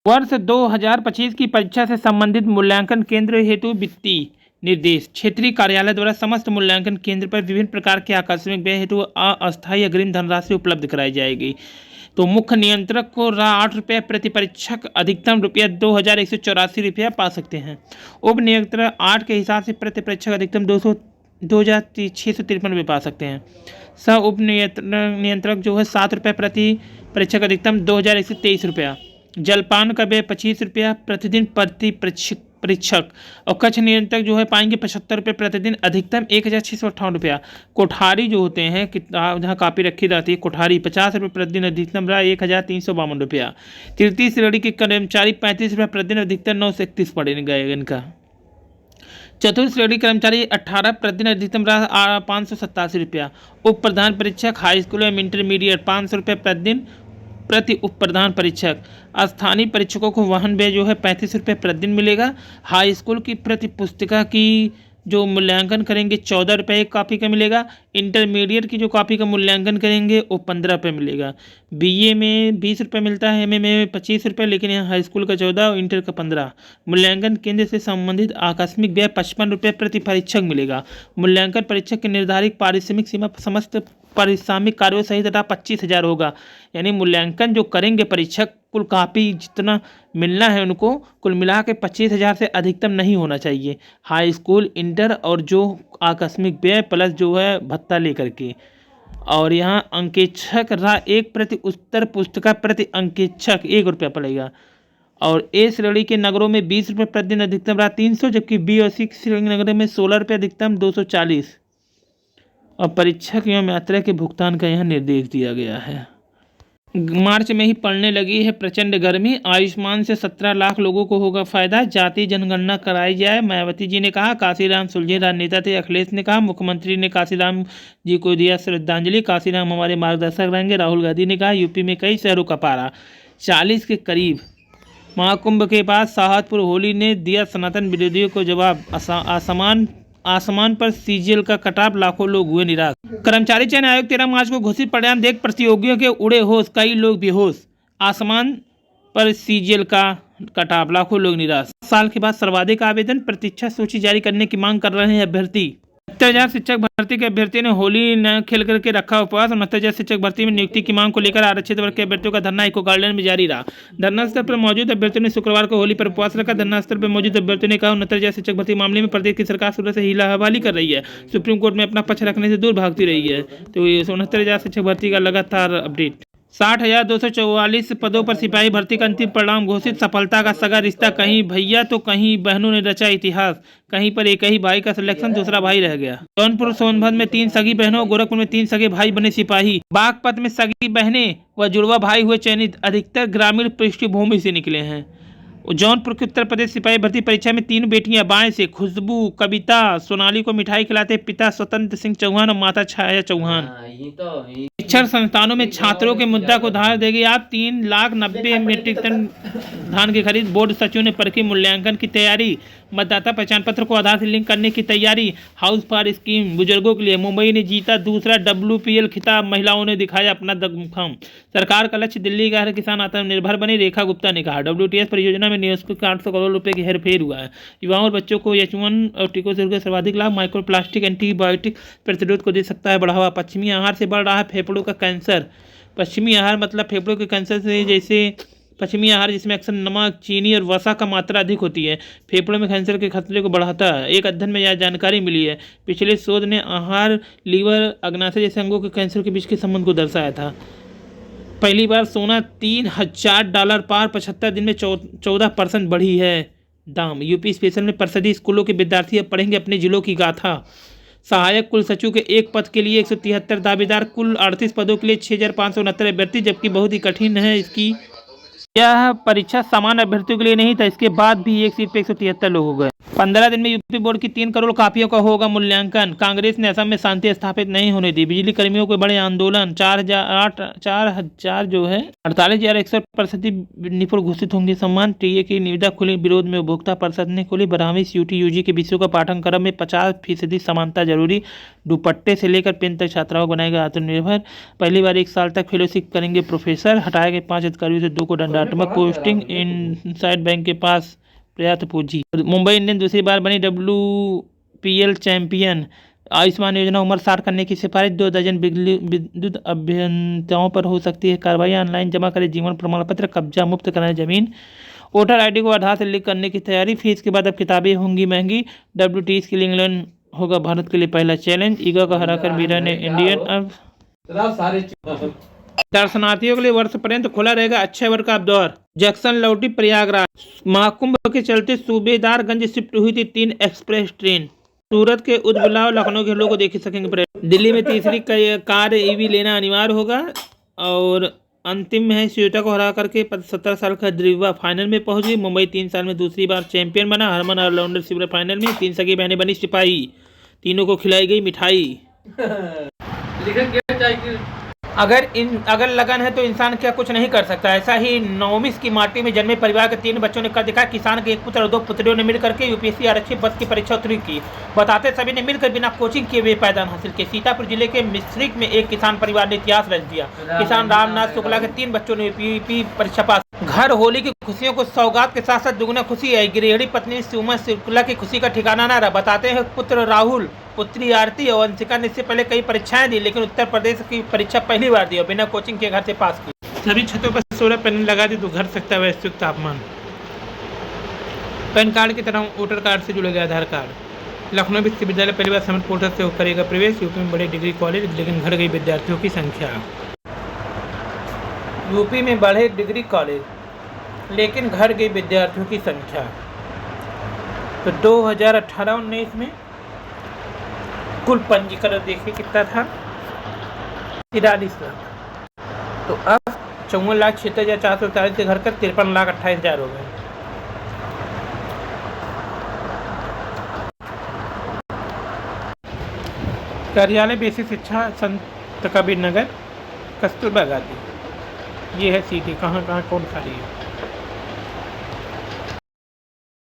वर्ष 2025 की परीक्षा से संबंधित मूल्यांकन केंद्र हेतु वित्तीय निर्देश क्षेत्रीय कार्यालय द्वारा समस्त मूल्यांकन केंद्र पर विभिन्न प्रकार के आकस्मिक व्यय हेतु अस्थायी अग्रिम धनराशि उपलब्ध कराई जाएगी। तो मुख्य नियंत्रक को ₹8 प्रति परीक्षक अधिकतम ₹2,184 पा सकते हैं। उप नियंत्रक 8 के हिसाब से प्रति परीक्षक अधिकतम 2,653 पा सकते हैं। सह उप नियंत्रक जो है ₹7 प्रति परीक्षक अधिकतम ₹2,123। जलपान का व्यय ₹25 प्रतिदिन प्रति परीक्षक और कक्ष नियंत्रक जो है पाएंगे ₹75 प्रतिदिन अधिकतम ₹1,658। कोठारी जो होते हैं किताब जहाँ कापी रखी जाती है कोठारी ₹50 प्रतिदिन अधिकतम ₹1,352। तृतीय श्रेणी के कर्मचारी ₹35 प्रतिदिन अधिकतम 931 पड़ेगा इनका। चतुर्थ श्रेणी कर्मचारी 18 प्रतिदिन अधिकतम ₹587। उप प्रधान परीक्षक हाई स्कूल एवं इंटरमीडिएट ₹500 प्रतिदिन प्रति उप प्रधान परीक्षक। स्थानीय परीक्षकों को वाहन व्यय जो है ₹35 प्रतिदिन मिलेगा। हाई स्कूल की प्रति पुस्तिका की जो मूल्यांकन करेंगे ₹14 एक कॉपी का मिलेगा। इंटरमीडिएट की जो कॉपी का मूल्यांकन करेंगे वो ₹15 मिलेगा। बीए में ₹20 मिलता है, एमए में ₹25, लेकिन यहाँ हाई स्कूल का 14 और इंटर का 15। मूल्यांकन केंद्र से संबंधित आकस्मिक व्यय ₹55 प्रति परीक्षक मिलेगा। मूल्यांकन परीक्षक की निर्धारित पारिश्रमिक सीमा समस्त पारिश्रमिक कार्यों सहित 25,000 होगा। यानी मूल्यांकन जो करेंगे परीक्षक कुल कापी जितना मिलना है उनको कुल मिला के 25,000 से अधिकतम नहीं होना चाहिए। हाई स्कूल इंटर और जो आकस्मिक व्यय प्लस जो है भत्ता लेकर के। और यहाँ अंकेक्षक एक प्रति उत्तर पुस्तिका प्रति अंकेक्षक ₹1 पड़ेगा। और ए श्रेणी के नगरों में ₹20 प्रतिदिन अधिकतम ₹300, जबकि बी और सी श्रेणी नगरों में ₹16 अधिकतम ₹240। और परीक्षक एवं यात्रा के भुगतान का यहाँ निर्देश दिया गया है। मार्च में ही पड़ने लगी है प्रचंड गर्मी। आयुष्मान से 17 लाख लोगों को होगा फायदा। जाति जनगणना कराई जाए, मायावती जी ने कहा। काशीराम सुलझे राजनेता थे, अखिलेश ने कहा। मुख्यमंत्री ने काशीराम जी को दिया श्रद्धांजलि। काशीराम हमारे मार्गदर्शक रहेंगे, राहुल गांधी ने कहा। यूपी में कई शहरों का पारा 40 के करीब। महाकुंभ के बाद साहतपुर होली ने दिया सनातन विरोधियों को जवाब। आसमान पर सीजीएल का कटाव, लाखों लोग हुए निराश। कर्मचारी चयन आयोग 13 मार्च को घोषित परिणाम देख प्रतियोगियों के उड़े होश, कई लोग बेहोश। आसमान पर सीजीएल का कटाव, लाखों लोग निराश। साल के बाद सर्वाधिक आवेदन, प्रतीक्षा सूची जारी करने की मांग कर रहे हैं अभ्यर्थी। 69,000 शिक्षक भर्ती के अभ्यर्थियों ने होली न खेल करके रखा उपवास। 69,000 शिक्षक भर्ती में नियुक्ति की मांग को लेकर आरक्षित वर्ग के अभ्यर्थियों का धरना इको गार्डन में जारी रहा। धरना स्थल पर मौजूद अभ्यर्थियों ने शुक्रवार को होली पर उपवास रखा। धरना स्थल पर मौजूद अभ्यर्थियों ने कहा 69,000 शिक्षक भर्ती मामले में प्रदेश की सरकार सुबह से हीला हवाली कर रही है, सुप्रीम कोर्ट में अपना पक्ष रखने से दूर भागती रही है। तो ये 69,000 शिक्षक भर्ती का लगातार अपडेट। 60,244 पदों पर सिपाही भर्ती का अंतिम परिणाम घोषित। सफलता का सगा रिश्ता, कहीं भैया तो कहीं बहनों ने रचा इतिहास। कहीं पर एक ही भाई का सिलेक्शन, दूसरा भाई रह गया। जौनपुर सोनभद्र में 3 सगी बहनों, गोरखपुर में 3 सगे भाई बने सिपाही। बागपत में सगी बहनें व जुड़वा भाई हुए चयनित, अधिकतर ग्रामीण पृष्ठभूमि से निकले हैं। जौनपुर के उत्तर प्रदेश सिपाही भर्ती परीक्षा में 3 बेटियां बाएं से खुशबू कविता सोनाली को मिठाई खिलाते पिता स्वतंत्र सिंह चौहान और माता छाया चौहान। शिक्षण संस्थानों में छात्रों के मुद्दा को धार देगी आप। 3,90,000 मीट्रिक टन धान की खरीद। बोर्ड सचिव ने परखी मूल्यांकन की तैयारी। मतदाता पहचान पत्र को आधार से लिंक करने की तैयारी। हाउस फॉर स्कीम बुजुर्गों के लिए। मुंबई ने जीता दूसरा WPL खिताब, महिलाओं ने दिखाया अपना दमखम। सरकार का लक्ष्य दिल्ली का हर किसान आत्मनिर्भर बने, रेखा गुप्ता ने कहा। WTS परियोजना में निवेशकों के 800 करोड़ रुपए की हेरफेर हुआ है। युवाओं और बच्चों को H1 और टीकों से सर्वाधिक लाभ। माइक्रोप्लास्टिक एंटीबायोटिक प्रतिरोध को दे सकता है बढ़ावा। पश्चिमी आहार से बढ़ रहा है फेफड़ों का कैंसर। पश्चिमी आहार मतलब फेफड़ों के कैंसर से, जैसे पश्चिमी आहार जिसमें अक्सर नमक, चीनी और वसा का मात्रा अधिक होती है, फेफड़ों में कैंसर के खतरे को बढ़ाता है। एक अध्ययन में यह जानकारी मिली है। पिछले शोध ने आहार, लीवर, अग्नाशय जैसे अंगों के कैंसर के बीच के संबंध को दर्शाया था। पहली बार सोना $3,000 पार, 75 दिन में 14% बढ़ी है दाम। यूपी स्पेशल में परिषदीय स्कूलों के विद्यार्थी अब पढ़ेंगे अपने जिलों की गाथा। सहायक कुल सचिव के एक पद के लिए 173 दावेदार, कुल 38 पदों के लिए 6,569 अभ्यर्थी, जबकि बहुत ही कठिन है इसकी यह परीक्षा। सामान्य अभ्यर्थियों के लिए नहीं था, इसके बाद भी एक सीट पे 173 लोग हो गए। 15 दिन में यूपी बोर्ड की 3 करोड़ कापियों का होगा मूल्यांकन। कांग्रेस ने असम में शांति स्थापित नहीं होने दी। बिजली कर्मियों को बड़े आंदोलन। 4,000 जो है 48,100 परिषदी निपुण घोषित होंगे सम्मान। टीए की निविदा खुली विरोध में उपभोक्ता परिषद ने खोली। 12वीं CUT UG के विषयों का पाठ्यक्रम में 50% समानता जरूरी। दुपट्टे से लेकर पेन तक छात्राओं को बनाएगा आत्मनिर्भर। पहली बार 1 साल तक फेलोशिप करेंगे प्रोफेसर। हटाए गए 5 अधिकारियों से 2 को दंडादेश। सकारात्मक पोस्टिंग, इनसाइड बैंक के पास पर्याप्त पूंजी। मुंबई इंडियंस दूसरी बार बनी WPL चैंपियन। आयुष्मान योजना उम्र 60 करने की सिफारिश। 2 दर्जन विद्युत अभियंताओं पर हो सकती है कार्रवाई। ऑनलाइन जमा करें जीवन प्रमाण पत्र। कब्जा मुक्त कराएं जमीन। वोटर ID को आधार से लिंक करने की तैयारी। फीस के बाद अब किताबें होंगी महंगी। WTS के लिए इंग्लैंड होगा भारत के लिए पहला चैलेंज। ईगा को हराकर मीरा ने इंडियन अब दर्शनार्थियों के लिए वर्ष पर्यंत खुला रहेगा अक्षय वट का दौर। जैक्सन लौटी प्रयागराज। महाकुंभ के चलते सूबेदारगंज शिफ्ट हुई थी 3 एक्सप्रेस ट्रेन। सूरत के उद्बुलाव लखनऊ के लोग देख सकेंगे। दिल्ली में तीसरी कार EV लेना अनिवार्य होगा। और अंतिम में है श्वेता को हरा करके 17 साल का ध्रुवा फाइनल में पहुंच गई। मुंबई 3 साल में दूसरी बार चैंपियन बना। हरमन ऑलराउंडर सिवर फाइनल में। 3 सगी बहनें बनी सिपाही। तीनों को खिलाई गई मिठाई। अगर लगन है तो इंसान क्या कुछ नहीं कर सकता। ऐसा ही नौमिस की माटी में जन्मे परिवार के 3 बच्चों ने कर दिखाया। किसान के 1 पुत्र और 2 पुत्रियों ने मिलकर के UPSC आरक्षित पद की परीक्षा उत्तीर्ण की। बताते सभी ने मिलकर बिना कोचिंग किए हुए पायदान हासिल किए। सीतापुर जिले के मिश्रिक में एक किसान परिवार ने इतिहास रच दिया। किसान रामनाथ शुक्ला के 3 बच्चों ने UP परीक्षा पास। घर होली की खुशियों को सौगात के साथ साथ दुगुना खुशी है। गृहिणी पत्नी सुमा शुक्ला की खुशी का ठिकाना न रहा। बताते हैं पुत्र राहुल, पुत्री आरती और अंशिका ने इससे पहले कई परीक्षाएं दी, लेकिन उत्तर प्रदेश की परीक्षा पहली बार दी और बिना कोचिंग के घर से पास की। सभी छतों पर सोलर पैनल लगा दी तो घर सकता है वैश्विक तापमान। पैन कार्ड की तरह वोटर कार्ड से जुड़ेगा आधार कार्ड। लखनऊ विश्वविद्यालय पहली बार समर्थ पोर्टल से करेगा प्रवेश। यूपी में बड़े डिग्री कॉलेज, लेकिन घट गई विद्यार्थियों की संख्या। यूपी में बढ़े डिग्री कॉलेज, लेकिन घट गई विद्यार्थियों की संख्या। तो 2018-19 में कुल पंजीकरण देखिए कितना था, 43 लाख। तो अब 54,76,447 से घटकर 53,28,000 हो गए। कार्यालय बेसिक शिक्षा संत कबीर नगर, कस्तूरबा गांधी। ये है सीटी कहाँ कौन खाली है।